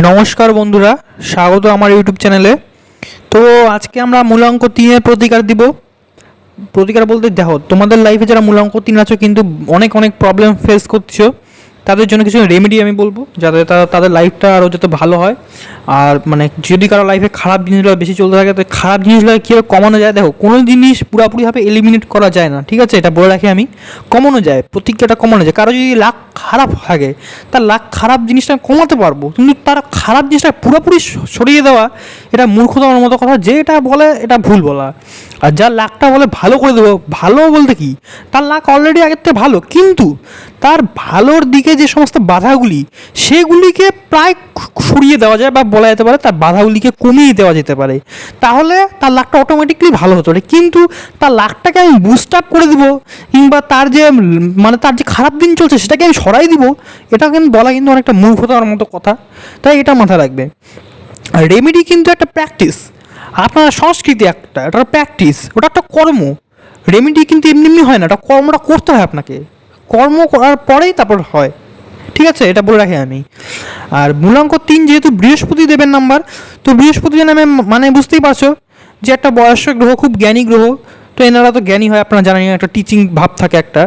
নমস্কার বন্ধুরা, স্বাগত আমার ইউটিউব চ্যানেলে। তো আজকে আমরা মূলাঙ্ক 3-এর প্রতিকার দিব। প্রতিকার বলতে দেখো, তোমাদের লাইফে যারা মূলাঙ্ক 3 আছো কিন্তু অনেক অনেক প্রবলেম ফেস করছো, তাদের জন্য কিছু রেমেডি আমি বলবো যাতে তাদের লাইফটা আরও যাতে ভালো হয়। আর মানে যদি কারো লাইফে খারাপ জিনিসগুলো বেশি চলতে থাকে, তো খারাপ জিনিসগুলো কীভাবে কমানো যায়। দেখো, কোনো জিনিস পুরোপুরিভাবে এলিমিনেট করা যায় না, ঠিক আছে, এটা বলে রাখি আমি। কমানো যায়, প্রতিক্রিয়াটা কমানো যায়। কারো যদি লাখ খারাপ থাকে, তার লাখ খারাপ জিনিসটা কমাতে পারবো, কিন্তু তার খারাপ জিনিসটা পুরোপুরি সরিয়ে দেওয়া এটা মূর্খতার মতো কথা। যে এটা বলে এটা ভুল বলা। আর যার লাখটা বলে ভালো করে দেবো, ভালো বলতে কি, তার লাখ অলরেডি আগের থেকে ভালো, কিন্তু তার ভালোর দিকে যে সমস্ত বাধাগুলি, সেগুলিকে প্রায় সরিয়ে দেওয়া যায়, বা বলা যেতে পারে তার বাধাগুলিকে কমিয়ে দেওয়া যেতে পারে। তাহলে তার লাখটা অটোমেটিকলি ভালো হতে পারে। কিন্তু তার লাখটাকে আমি বুস্ট আপ করে দিব, কিংবা তার যে মানে তার যে খারাপ দিন চলছে সেটাকে আমি সরাই দিব, এটা কিন্তু বলা কিন্তু অনেকটা মূর্খতার মতো কথা। তাই এটা মাথায় রাখবে। রেমেডি কিন্তু একটা প্র্যাকটিস, আপনার সংস্কৃতি এটা প্র্যাকটিস, ওটা একটা কর্ম। রেমেডি কিন্তু এমনি এমনি হয় না, এটা কর্মটা করতে হয় আপনাকে। কর্ম করার পরেই তারপর হয়, ঠিক আছে, এটা বলে রাখি আমি। আর মূলাঙ্ক 3 যেহেতু বৃহস্পতি দেবের নাম্বার, তো বৃহস্পতি নামে মানে বুঝতেই পারছো যে একটা বয়স্ক গ্রহ, খুব জ্ঞানী গ্রহ। তো এনারা তো জ্ঞানী হয়, আপনারা জানেন, একটা টিচিং ভাব থাকে একটা।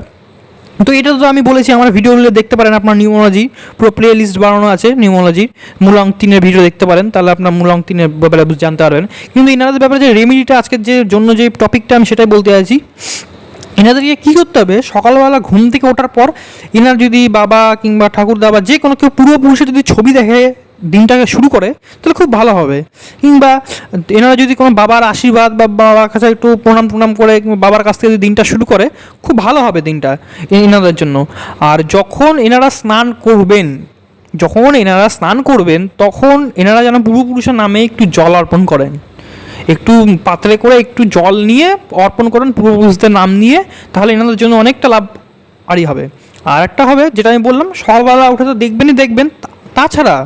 তো এটা তো আমি বলেছি, আমার ভিডিওগুলো দেখতে পারেন, আপনার নিউমোলজি পুরো প্লে লিস্ট বানানো আছে নিউমোলজি। মূলাঙ্ক 3-এর ভিডিও দেখতে পারেন, তাহলে আপনার মূলাঙ্ক 3-এর ব্যাপারে জানতে পারবেন। কিন্তু এনাদের ব্যাপারে যে রেমেডিটা আজকের যে জন্য যে টপিকটা আমি সেটাই বলতে চাইছি। এনাদেরকে কী করতে হবে, সকালবেলা ঘুম থেকে ওঠার পর এনার যদি বাবা কিংবা ঠাকুরদা বা যে কোনো কেউ পূর্বপুরুষের যদি ছবি দেখে দিনটাকে শুরু করে, তাহলে খুব ভালো হবে। কিংবা এনারা যদি কোনো বাবার আশীর্বাদ বা বাবার কাছে একটু প্রণাম করে, কিংবা বাবার কাছ থেকে যদি দিনটা শুরু করে, খুব ভালো হবে দিনটা এনাদের জন্য। আর যখন এনারা স্নান করবেন, তখন এনারা যেন পূর্বপুরুষের নামে একটু জল অর্পণ করেন। একটু পাত্রে করে একটু জল নিয়ে অর্পণ করেন পূর্বপুরুষদের নাম নিয়ে, তাহলে এনাদের জন্য অনেকটা লাভ আরই হবে। আর একটা হবে, যেটা আমি বললাম, সকালবেলা উঠে তো দেখবেন। তাছাড়া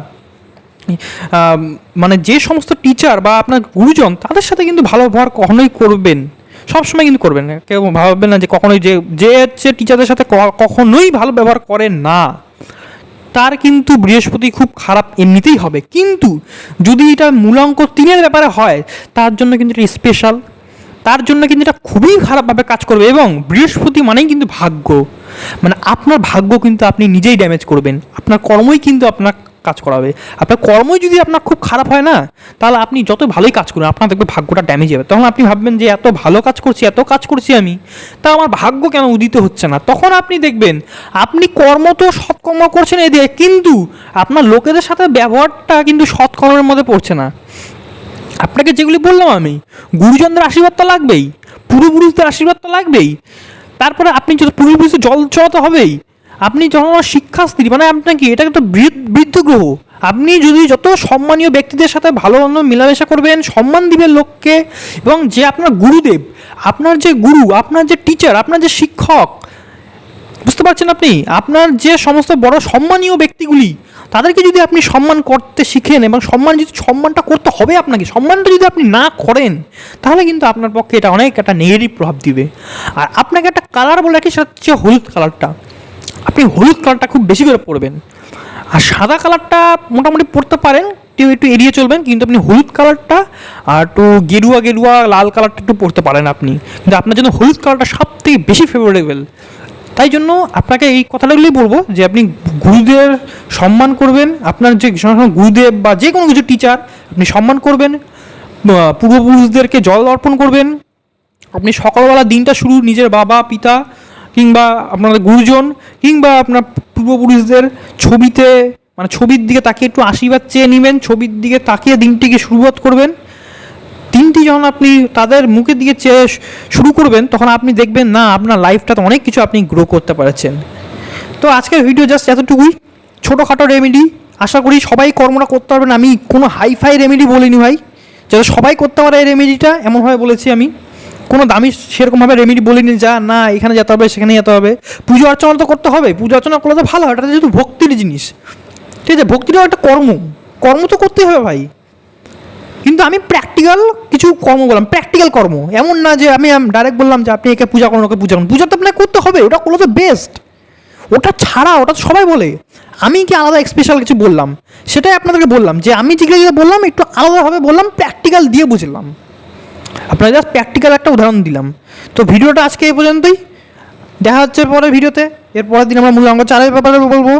মানে যে সমস্ত টিচার বা আপনার গুরুজন, তাদের সাথে কিন্তু ভালো ব্যবহার কখনোই করবেন, সবসময় কিন্তু করবেন। কেউ ভাববেন না যে কখনোই যে হচ্ছে টিচারদের সাথে কখনোই ভালো ব্যবহার করেন না, তার কিন্তু বৃহস্পতি খুব খারাপ এমনিতেই হবে। কিন্তু যদি এটা মূলাঙ্ক 3-এর ব্যাপারে হয়, তার জন্য কিন্তু এটা স্পেশাল, তার জন্য কিন্তু এটা খুবই খারাপভাবে কাজ করবে। এবং বৃহস্পতি মানেই কিন্তু ভাগ্য, মানে আপনার ভাগ্য কিন্তু আপনি নিজেই ড্যামেজ করবেন। আপনার কর্মই কিন্তু আপনার কাজ করাবে। আপনার কর্মই যদি আপনার খুব খারাপ হয় না, তাহলে আপনি যত ভালোই কাজ করুন, আপনার দেখবে ভাগ্যটা ড্যামেজ হবে। তখন আপনি ভাববেন যে এত ভালো কাজ করছি আমি, তা আমার ভাগ্য কেন উদিত হচ্ছে না। তখন আপনি দেখবেন আপনি কর্ম তো সৎকর্ম করছেন এদিকে, কিন্তু আপনার লোকেদের সাথে ব্যবহারটা কিন্তু সৎকর্মের মধ্যে পড়ছে না। আপনাকে যেগুলি বললাম আমি, গুরুজনদের আশীর্বাদ তো লাগবেই, পূর্বপুরুষদের আশীর্বাদ তো লাগবেই, তারপরে আপনি যদি পূর্বপুরুষের জল চড়াতে হবেই। আপনি যখন শিক্ষাস্ত্রী, মানে আপনার কি, এটা একটা বৃদ্ধ গ্রহ। আপনি যদি যত সম্মানীয় ব্যক্তিদের সাথে ভালো মন্দ মেলামেশা করবেন, সম্মান দিবেন লোককে, এবং যে আপনার গুরুদেব, আপনার যে গুরু, আপনার যে টিচার, আপনার যে শিক্ষক, বুঝতে পারছেন আপনি, আপনার যে সমস্ত বড় সম্মানীয় ব্যক্তিগুলি, তাদেরকে যদি আপনি সম্মান করতে শিখেন, এবং সম্মানটা করতে হবে আপনাকে, সম্মানটা যদি আপনি না করেন, তাহলে কিন্তু আপনার পক্ষে এটা অনেক একটা নেগেটিভ প্রভাব দিবে। আর আপনাকে একটা কালার বলে রাখি, সেটা হচ্ছে হলুদ কালারটা। আপনি হলুদ কালারটা খুব বেশি করে পরবেন। আর সাদা কালারটা মোটামুটি পরতে পারেন, একটু এড়িয়ে চলবেন, কিন্তু আপনি হলুদ কালারটা আর একটু গেরুয়া লাল কালারটা একটু পরতে পারেন আপনি। কিন্তু আপনার জন্য হলুদ কালারটা সবথেকে বেশি ফেভারেবল। তাই জন্য আপনাকে এই কথাগুলোই বলবো যে আপনি গুরুদের সম্মান করবেন, আপনার যে গুরুদেব বা যে কোনো কিছু টিচার আপনি সম্মান করবেন, পূর্বপুরুষদেরকে জল অর্পণ করবেন। আপনি সকালবেলা দিনটা শুরু নিজের বাবা পিতা কিংবা আপনাদের গুরুজন কিংবা আপনার পূর্বপুরুষদের ছবির দিকে তাকিয়ে একটু আশীর্বাদ চেয়ে নেবেন, ছবির দিকে তাকিয়ে দিনটিকে শুরুয়াত করবেন। দিনটি যখন আপনি তাদের মুখের দিকে চেয়ে শুরু করবেন, তখন আপনি দেখবেন না, আপনার লাইফটাতে অনেক কিছু আপনি গ্রো করতে পারছেন। তো আজকের ভিডিও জাস্ট এতটুকুই, ছোটোখাটো রেমেডি। আশা করি সবাই কর্মটা করতে পারবেন। আমি কোনো হাইফাই রেমেডি বলিনি ভাই, যাতে সবাই করতে পারে এই রেমেডিটা, এমনভাবে বলেছি আমি। কোনো দামি সেরকমভাবে রেমেডি বলিনি যা না এখানে যেতে হবে সেখানে যেতে হবে। পুজো অর্চনা তো করতে হবে, পুজো অর্চনা করলে তো ভালো হয়, এটা যেহেতু ভক্তির জিনিস, ঠিক আছে, ভক্তিটাও একটা কর্ম তো করতেই হবে ভাই। কিন্তু আমি প্র্যাকটিক্যাল কিছু কর্ম বললাম, প্র্যাকটিক্যাল কর্ম, এমন না যে আমি ডাইরেক্ট বললাম যে আপনি একে পূজা করুন, ওকে পূজা করুন। পূজা তো আপনাকে করতে হবে, ওটা করলে তো বেস্ট। ওটা ছাড়া, ওটা তো সবাই বলে, আমি কি আলাদা স্পেশাল কিছু বললাম, সেটাই আপনাদেরকে বললাম যে আমি যেগুলো বললাম একটু আলাদাভাবে বললাম, প্র্যাকটিক্যাল দিয়ে বুঝলাম, আপনারা জাস্ট প্র্যাকটিক্যাল একটা উদাহরণ দিলাম। তো ভিডিওটা আজকে এই পর্যন্তই, দেখা হচ্ছে পরের ভিডিওতে। এর পরের দিন আমরা মূল অঙ্ক 4 ব্যাপারে বলবো।